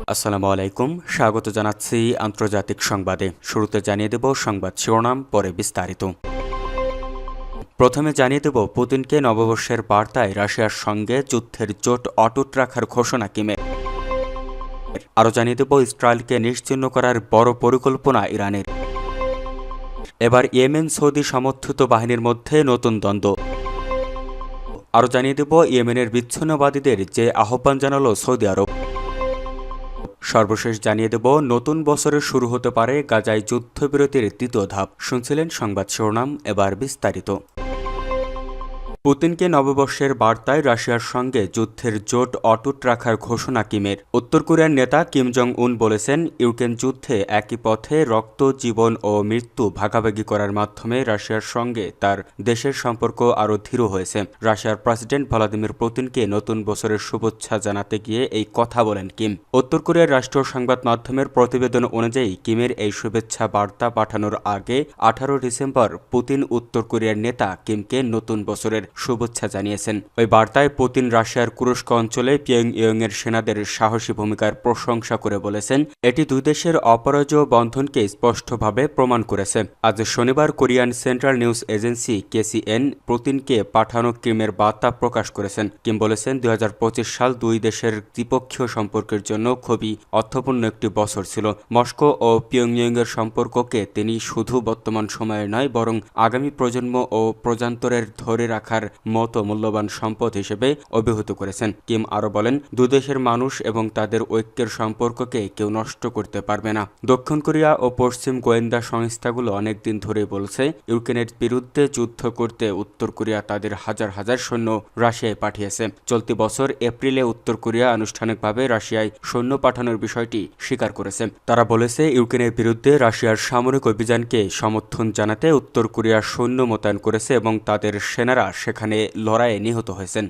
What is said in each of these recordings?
আসসালামু আলাইকুম, স্বাগত জানাচ্ছি আন্তর্জাতিক সংবাদে। শুরুতে জানিয়ে দেব সংবাদ শিরোনাম, পরে বিস্তারিত। প্রথমে জানিয়ে দেব পুতিনকে নববর্ষের বার্তায় রাশিয়ার সঙ্গে যুদ্ধের জোট অটুট রাখার ঘোষণা কিমের। আরও জানিয়ে দেব ইসরায়েলকে নিশ্চিহ্ন করার বড় পরিকল্পনা ইরানের। এবার ইয়েমেন সৌদি সমর্থিত বাহিনীর মধ্যে নতুন দ্বন্দ্ব। আরও জানিয়ে দেব ইয়েমেনের বিচ্ছিন্নবাদীদের যে আহ্বান জানালো সৌদি আরব। সর্বশেষ জানিয়ে দেব নতুন বছরের শুরু হতে পারে গাজায় যুদ্ধবিরতির তৃতীয় ধাপ। শুনছিলেন সংবাদ শিরোনাম, এবার বিস্তারিত। পুতিনকে নববর্ষের বার্তায় রাশিয়ার সঙ্গে যুদ্ধের জোট অটুট রাখার ঘোষণা কিমের। উত্তর কোরিয়ার নেতা কিম জং উন বলেছেন, ইউক্রেন যুদ্ধে একই পথে রক্ত, জীবন ও মৃত্যু ভাগাভাগি করার মাধ্যমে রাশিয়ার সঙ্গে তার দেশের সম্পর্ক আরও দৃঢ় হয়েছে। রাশিয়ার প্রেসিডেন্ট ভ্লাদিমির পুতিনকে নতুন বছরের শুভেচ্ছা জানাতে গিয়ে এই কথা বলেন কিম। উত্তর কোরিয়ার রাষ্ট্রীয় সংবাদ মাধ্যমের প্রতিবেদন অনুযায়ী কিমের এই শুভেচ্ছা বার্তা পাঠানোর আগে 18 ডিসেম্বর পুতিন উত্তর কোরিয়ার নেতা কিমকে নতুন বছরের শুভেচ্ছা জানিয়েছেন। ওই বার্তায় পুতিন রাশিয়ার কুরস্ক অঞ্চলে পিয়ংইয়ং এর সেনাদের সাহসী ভূমিকার প্রশংসা করে বলেছেন, এটি দুই দেশের অপরাজেয় বন্ধনকে স্পষ্টভাবে প্রমাণ করেছে। আজ শনিবার Korean central news agency KCN পুতিনকে পাঠানো কিমের বার্তা প্রকাশ করেছেন। কিম বলেছেন, 2025 সাল দুই দেশের দ্বিপক্ষীয় সম্পর্কের জন্য খুবই অর্থপূর্ণ একটি বছর ছিল। মস্কো ও পিয়ংইয়ং এর সম্পর্ককে তিনি শুধু বর্তমান সময়ে নয়, বরং আগামী প্রজন্ম ও প্রজান্তরের ধরে রাখার মতো মূল্যবান সম্পদ হিসেবে অভিহিত করেছেন। কিম আরও বলেন, দুই দেশের মানুষ এবং তাদের ঐক্যের সম্পর্ককে কেউ নষ্ট করতে পারবে না। দক্ষিণ কোরিয়া ও পশ্চিম গোয়েন্দা সংস্থাগুলো অনেকদিন ধরে বলছে, ইউক্রেনের বিরুদ্ধে যুদ্ধ করতে উত্তর কোরিয়া তাদের হাজার হাজার সৈন্য রাশিয়ায় পাঠিয়েছে। চলতি বছর এপ্রিলে উত্তর কোরিয়া আনুষ্ঠানিকভাবে রাশিয়ায় সৈন্য পাঠানোর বিষয়টি স্বীকার করেছে। তারা বলেছে, ইউক্রেনের বিরুদ্ধে রাশিয়ার সামরিক অভিযানকে সমর্থন জানাতে উত্তর কোরিয়া সৈন্য মোতায়েন করেছে এবং তাদের সেনারা সেখানে লড়াইয়ে নিহত হয়েছেন।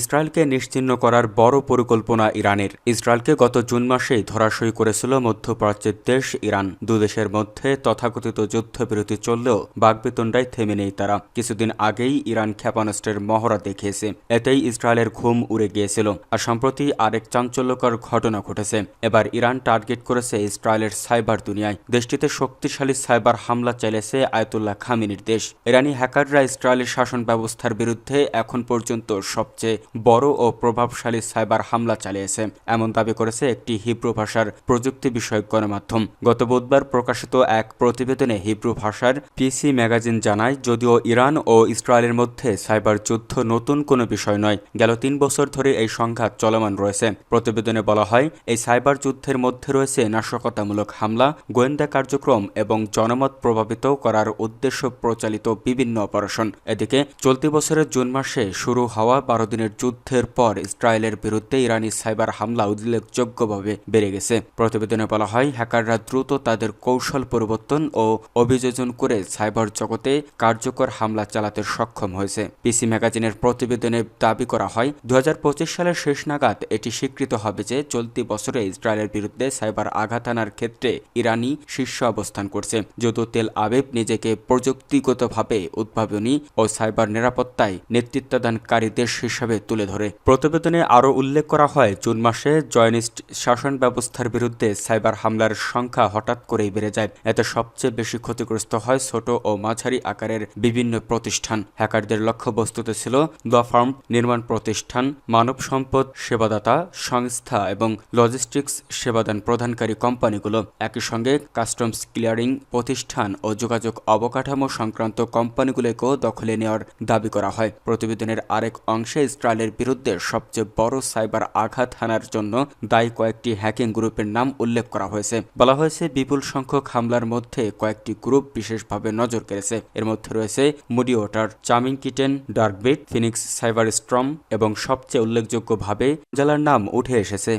ইসরায়েলকে নিশ্চিহ্ন করার বড় পরিকল্পনা ইরানের। ইসরায়েলকে গত জুন মাসেই ধরাশয়ী করেছিল মধ্যপ্রাচ্যের দেশ ইরান। দুদেশের মধ্যে তথাকথিত যুদ্ধবিরতি চললেও বাকবিতণ্ডায় থেমে নেই তারা। কিছুদিন আগেই ইরান ক্ষেপণাস্ত্রের মহড়া দেখিয়েছে, এতেই ইসরায়েলের ঘুম উড়ে গিয়েছিল। আর সম্প্রতি আরেক চাঞ্চল্যকর ঘটনা ঘটেছে। এবার ইরান টার্গেট করেছে ইসরায়েলের সাইবার দুনিয়ায়। দেশটিতে শক্তিশালী সাইবার হামলা চালিয়েছে আয়াতুল্লাহ খামেনির দেশ। ইরানি হ্যাকাররা ইসরায়েলের শাসন ব্যবস্থার বিরুদ্ধে এখন পর্যন্ত সবচেয়ে বড় ও প্রভাবশালী সাইবার হামলা চালিয়েছে, এমন দাবি করেছে একটি হিব্রু ভাষার প্রযুক্তি বিষয়ক গণমাধ্যম। গত বুধবার প্রকাশিত এক প্রতিবেদনে হিব্রু ভাষার পিসি ম্যাগাজিন জানায়, যদিও ইরান ও ইসরায়েলের মধ্যে সাইবার যুদ্ধ নতুন কোনো বিষয় নয়, গেল 3 বছর ধরে এই সংঘাত চলমান রয়েছে। প্রতিবেদনে বলা হয়, এই সাইবার যুদ্ধের মধ্যে রয়েছে নাশকতামূলক হামলা, গোয়েন্দা কার্যক্রম এবং জনমত প্রভাবিত করার উদ্দেশ্য প্রচালিত বিভিন্ন অপারেশন। এদিকে চলতি বছরের জুন মাসে শুরু হওয়া 12 দিনের যুদ্ধের পর ইসরায়েলের বিরুদ্ধে ইরানি সাইবার হামলা উল্লেখযোগ্যভাবে বেড়ে গেছে। প্রতিবেদনে বলা হয়, হ্যাকাররা দ্রুত তাদের কৌশল পরিবর্তন ও অভিযোজন করে সাইবার জগতে কার্যকর হামলা চালাতে সক্ষম হয়েছে। পিসি ম্যাগাজিনের প্রতিবেদনে দাবি করা হয়, 2025 সালের শেষ নাগাদ এটি স্বীকৃত হবে যে চলতি বছরে ইসরায়েলের বিরুদ্ধে সাইবার আঘাত আনার ক্ষেত্রে ইরানি শীর্ষ অবস্থান করছে। যদিও তেল আবিব নিজেকে প্রযুক্তিগতভাবে উদ্ভাবনী ও সাইবার নিরাপত্তায় নেতৃত্বদানকারী দেশ হিসাবে তুলে ধরে। প্রতিবেদনে আরও উল্লেখ করা হয়, জুন মাসে জয়নিস্ট শাসন ব্যবস্থার বিরুদ্ধে সাইবার হামলার সংখ্যা হঠাৎ করেই বেড়ে যায়। এতে সবচেয়ে বেশি ক্ষতিগ্রস্ত হয় ছোট ও মাঝারি আকারের বিভিন্ন প্রতিষ্ঠান। হ্যাকারদের লক্ষ্যবস্তুতে ছিল ল ফার্ম, নির্মাণ প্রতিষ্ঠান, মানব সম্পদ সেবাদাতা সংস্থা এবং লজিস্টিক্স সেবাদান প্রদানকারী কোম্পানিগুলো। একই সঙ্গে কাস্টমস ক্লিয়ারিং প্রতিষ্ঠান ও যোগাযোগ অবকাঠামো সংক্রান্ত কোম্পানিগুলোকেও দখলে নেওয়ার দাবি করা হয়। প্রতিবেদনের আরেক অংশে ইসরায়েলের বিরুদ্ধে সবচেয়ে বড় সাইবার আঘাত হানার জন্য দায়ী কয়েকটি হ্যাকিং গ্রুপের নাম উল্লেখ করা হয়েছে। বলা হয়েছে, বিপুল সংখ্যক হামলার মধ্যে কয়েকটি গ্রুপ বিশেষভাবে নজর কেড়েছে। এর মধ্যে রয়েছে মুডিওটার, চামিং কিটেন, ডার্কবিট, ফিনিক্স সাইবার স্ট্রম এবং সবচেয়ে উল্লেখযোগ্যভাবে জেলার নাম উঠে এসেছে।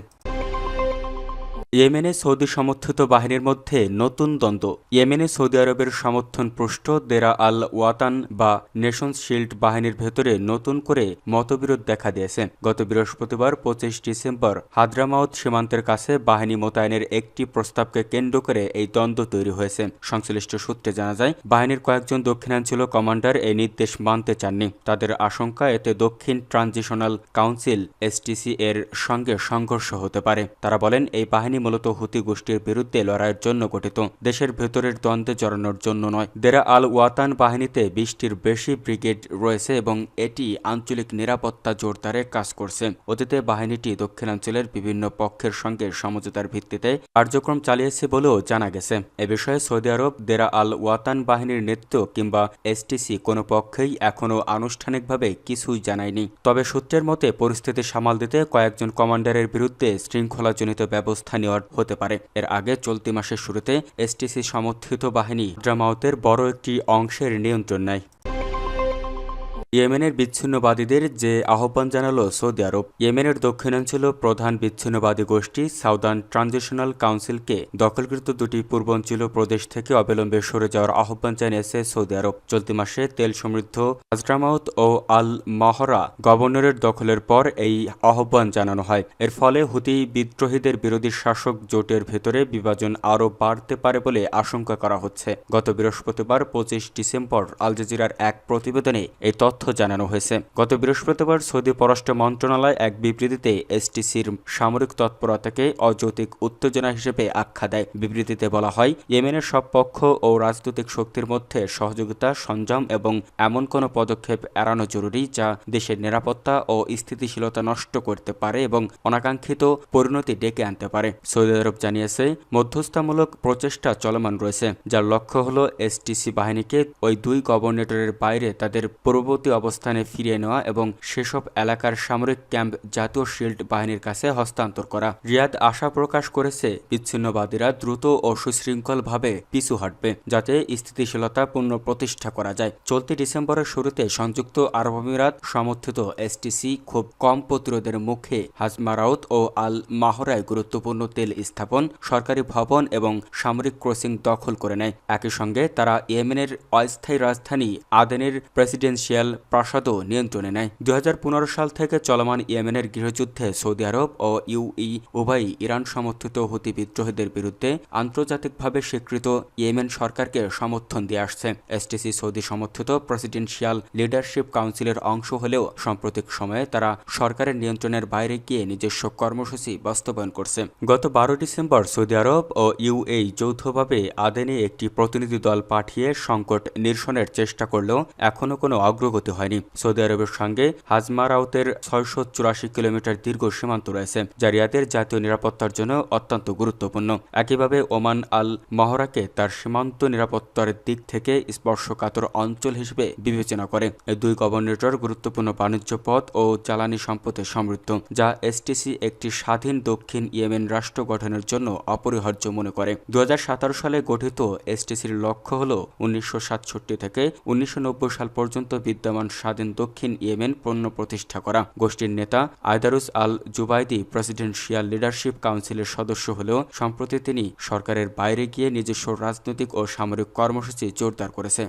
ইয়েমেনে সৌদি সমর্থিত বাহিনীর মধ্যে নতুন দ্বন্দ্ব। ইয়েমেনে সৌদি আরবের সমর্থনপুষ্ট দেরা আল ওয়াতান বা নেশনস শিল্ড বাহিনীর ভেতরে নতুন করে মতবিরোধ দেখা দিয়েছে। গত বৃহস্পতিবার 25 ডিসেম্বর হাদ্রামাউত সীমান্তের কাছে বাহিনী মোতায়েনের একটি প্রস্তাবকে কেন্দ্র করে এই দ্বন্দ্ব তৈরি হয়েছে। সংশ্লিষ্ট সূত্রে জানা যায়, বাহিনীর কয়েকজন দক্ষিণাঞ্চলীয় কমান্ডার এই নির্দেশ মানতে চাননি। তাদের আশঙ্কা, এতে দক্ষিণ ট্রানজিশনাল কাউন্সিল এসটিসি এর সঙ্গে সংঘর্ষ হতে পারে। তারা বলেন, এই বাহিনী মূলত হুতি গোষ্ঠীর বিরুদ্ধে লড়াইয়ের জন্য গঠিত, দেশের ভেতরের দ্বন্দ্বে জড়ানোর জন্য নয়। দেরা আল ওয়াতান বাহিনীতে 20টির বেশি ব্রিগেড রয়েছে এবং এটি আঞ্চলিক নিরাপত্তা জোরদারে কাজ করছে। অতীতে বাহিনীটি দক্ষিণাঞ্চলের বিভিন্ন পক্ষের সঙ্গে সমঝোতার ভিত্তিতে কার্যক্রম চালিয়েছে বলেও জানা গেছে। এ বিষয়ে সৌদি আরব দেরা আল ওয়াতান বাহিনীর নেতৃত্ব কিংবা এসটিসি কোনো পক্ষেই এখনও আনুষ্ঠানিকভাবে কিছুই জানায়নি। তবে সূত্রের মতে, পরিস্থিতি সামাল দিতে কয়েকজন কমান্ডারের বিরুদ্ধে শৃঙ্খলাজনিত ব্যবস্থা নেওয়ার হতে পারে। এর আগে চলতি মাসের শুরুতে এসটিসি সমর্থিত বাহিনী হাদ্রামাউতের বড় একটি অংশের নিয়ন্ত্রণ নেয়। ইয়েমেনের বিচ্ছিন্নবাদীদের যে আহ্বান জানালো সৌদি আরব। ইয়েমেনের দক্ষিণাঞ্চলীয় প্রধান বিচ্ছিন্নবাদী গোষ্ঠী সাউদার্ন ট্রানজিশনাল কাউন্সিলকে দখলকৃত দুটি পূর্বাঞ্চলীয় প্রদেশ থেকে অবিলম্বে সরে যাওয়ার আহ্বান জানিয়েছে সৌদি আরব। চলতি মাসে তেল সমৃদ্ধ হাদ্রামাউত ও আল মাহরা গভর্নরের দখলের পর এই আহ্বান জানানো হয়। এর ফলে হুতি বিদ্রোহীদের বিরোধী শাসক জোটের ভেতরে বিভাজন আরও বাড়তে পারে বলে আশঙ্কা করা হচ্ছে। গত বৃহস্পতিবার 25 ডিসেম্বর আল জাজিরার এক প্রতিবেদনে এই তথ্য জানানো হয়েছে। গত বৃহস্পতিবার সৌদি পররাষ্ট্র মন্ত্রণালয় এক বিবৃতিতে এসটিসির সামরিক তৎপরতাকে অযৌক্তিক উত্তেজনা হিসেবে আখ্যা দেয়। বিবৃতিতে বলা হয়, ইয়েমেনের সব পক্ষ ও রাজনৈতিক শক্তির মধ্যে সহযোগিতা, সংযম এবং এমন কোনো পদক্ষেপ এড়ানো জরুরি যা দেশের নিরাপত্তা ও স্থিতিশীলতা নষ্ট করতে পারে এবং অনাকাঙ্ক্ষিত পরিণতি ডেকে আনতে পারে। সৌদি আরব জানিয়েছে, মধ্যস্থতামূলক প্রচেষ্টা চলমান রয়েছে, যার লক্ষ্য হল এসটিসি বাহিনীকে ওই দুই গভর্নরের বাইরে তাদের পূর্ববর্তী অবস্থানে ফিরিয়ে নেওয়া এবং সেসব এলাকার সামরিক ক্যাম্প জাতীয় শিল্ড বাহিনীর কাছে হস্তান্তর করা। রিয়াদ আশা প্রকাশ করেছে, বিচ্ছিন্নবাদীরা দ্রুত ও সুশৃঙ্খলভাবে পিছু হটবে, যাতে স্থিতিশীলতা পুনঃপ্রতিষ্ঠা করা যায়। চলতি ডিসেম্বরের শুরুতে সংযুক্ত আরব আমিরাত সমর্থিত এসটিসি খুব কম প্রতিরোধের মুখে হাজমারাউত ও আল মাহরায় গুরুত্বপূর্ণ তেল স্থাপন, সরকারি ভবন এবং সামরিক ক্রসিং দখল করে নেয়। একই সঙ্গে তারা ইয়েমেনের অস্থায়ী রাজধানী আদেনের প্রেসিডেন্সিয়াল প্রাসাদও নিয়ন্ত্রণে নেয়। 2015 সাল থেকে চলমান ইয়েমেনের গৃহযুদ্ধে সৌদি আরব ও ইউএই উভয়ই ইরান সমর্থিত হুতি বিদ্রোহীদের বিরুদ্ধে আন্তর্জাতিকভাবে স্বীকৃত ইয়েমেন সরকারকে সমর্থন দিয়ে আসছে। এসটিসি সৌদি সমর্থিত প্রেসিডেন্সিয়াল লিডারশিপ কাউন্সিলের অংশ হলেও সাম্প্রতিক সময়ে তারা সরকারের নিয়ন্ত্রণের বাইরে গিয়ে নিজস্ব কর্মসূচি বাস্তবায়ন করছে। গত 12 ডিসেম্বর সৌদি আরব ও ইউএই যৌথভাবে আদেনে একটি প্রতিনিধি দল পাঠিয়ে সংকট নিরসনের চেষ্টা করলেও এখনও কোনো অগ্রগতি হয়নি। সৌদি আরবের সঙ্গে হাজমারাউতের 684 কিলোমিটার দীর্ঘ সীমান্ত রয়েছে, যা রিয়াদের জাতীয় নিরাপত্তার জন্য অত্যন্ত গুরুত্বপূর্ণ। একইভাবে ওমান আল মহরাকে তার সীমান্ত নিরাপত্তার দিক থেকে স্পর্শকাতর অঞ্চল হিসেবে বিবেচনা করে। এই দুই গভর্নরেটর গুরুত্বপূর্ণ বাণিজ্য পথ ও জ্বালানি সম্পদে সমৃদ্ধ, যা এসটিসি একটি স্বাধীন দক্ষিণ ইয়েমেন রাষ্ট্র গঠনের জন্য অপরিহার্য মনে করে। 2017 সালে গঠিত এসটিসির লক্ষ্য হল 1967 থেকে 1990 সাল পর্যন্ত বিদ্যমান স্বাধীন দক্ষিণ ইয়েমেন পুনঃপ্রতিষ্ঠা করা। গোষ্ঠীর নেতা আয়দারুস আল জুবাইদি প্রেসিডেন্সিয়াল লিডারশিপ কাউন্সিলের সদস্য হলেও সম্প্রতি তিনি সরকারের বাইরে গিয়ে নিজস্ব রাজনৈতিক ও সামরিক কর্মসূচি জোরদার করেছে।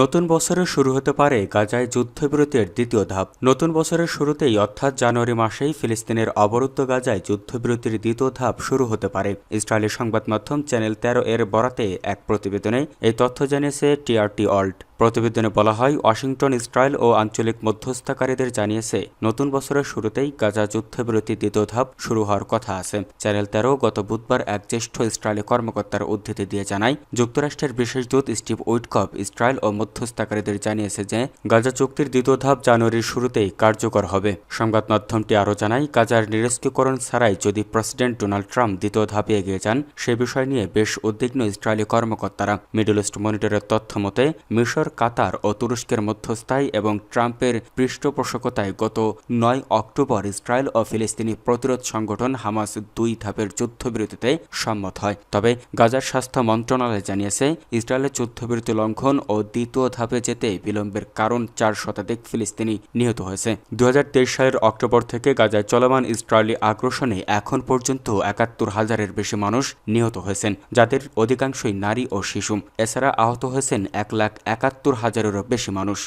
নতুন বছরে শুরু হতে পারে গাজায় যুদ্ধবিরতির দ্বিতীয় ধাপ। নতুন বছরের শুরুতেই অর্থাৎ জানুয়ারি মাসেই ফিলিস্তিনের অবরুদ্ধ গাজায় যুদ্ধবিরতির দ্বিতীয় ধাপ শুরু হতে পারে। ইসরায়েলের সংবাদ মাধ্যম চ্যানেল 13 এর বরাতে এক প্রতিবেদনে এই তথ্য জানিয়েছে টিআরটি অল্ট। প্রতিবেদনে বলা হয়, ওয়াশিংটন ইসরায়েল ও আঞ্চলিক মধ্যস্থতাকারীদের জানিয়েছে নতুন বছরের শুরুতেই গাজা যুদ্ধবিরতি দ্বিতীয় ধাপ শুরু হওয়ার কথা আছে। চ্যানেল 13 গত বুধবার এক জ্যেষ্ঠ ইসরায়েলি কর্মকর্তার উদ্ধৃতি দিয়ে জানায়, যুক্তরাষ্ট্রের বিশেষ দূত স্টিভ উইটকফ ইসরায়েল ও মধ্যস্থতাকারীদের জানিয়েছে যে গাজা চুক্তির দ্বিতীয় ধাপ জানুয়ারির শুরুতেই কার্যকর হবে। সংবাদ মাধ্যমটি আরও জানায়, গাজার নিরস্ত্রীকরণ ছাড়াই যদি প্রেসিডেন্ট ডোনাল্ড ট্রাম্প দ্বিতীয় ধাপে এগিয়ে যান, সে বিষয় নিয়ে বেশ উদ্বিগ্ন ইসরায়েলি কর্মকর্তারা। মিডল ইস্ট মনিটরের তথ্য মতে মিশর, কাতার ও তুরস্কের মধ্যস্থায় এবং ট্রাম্পের পৃষ্ঠপোষকতায় গত 9 অক্টোবর ইসরায়েল ও ফিলিস্তিনি প্রতিরোধ সংগঠন হামাস 2 ধাপের যুদ্ধবিরতিতে সম্মত হয়। তবে গাজার স্বাস্থ্য মন্ত্রণালয় জানিয়েছে, ইসরায়েলের যুদ্ধবিরতি লঙ্ঘন ও দ্বিতীয় ধাপে যেতে বিলম্বের কারণ 4 শতাধিক ফিলিস্তিনি নিহত হয়েছে। 2023 সালের অক্টোবর থেকে গাজায় চলমান ইসরায়েলি আগ্রাসনে এখন পর্যন্ত 71,000-এর বেশি মানুষ নিহত হয়েছেন, যাদের অধিকাংশই নারী ও শিশু। এছাড়া আহত হয়েছেন 1,71,000-এরও বেশি মানুষ।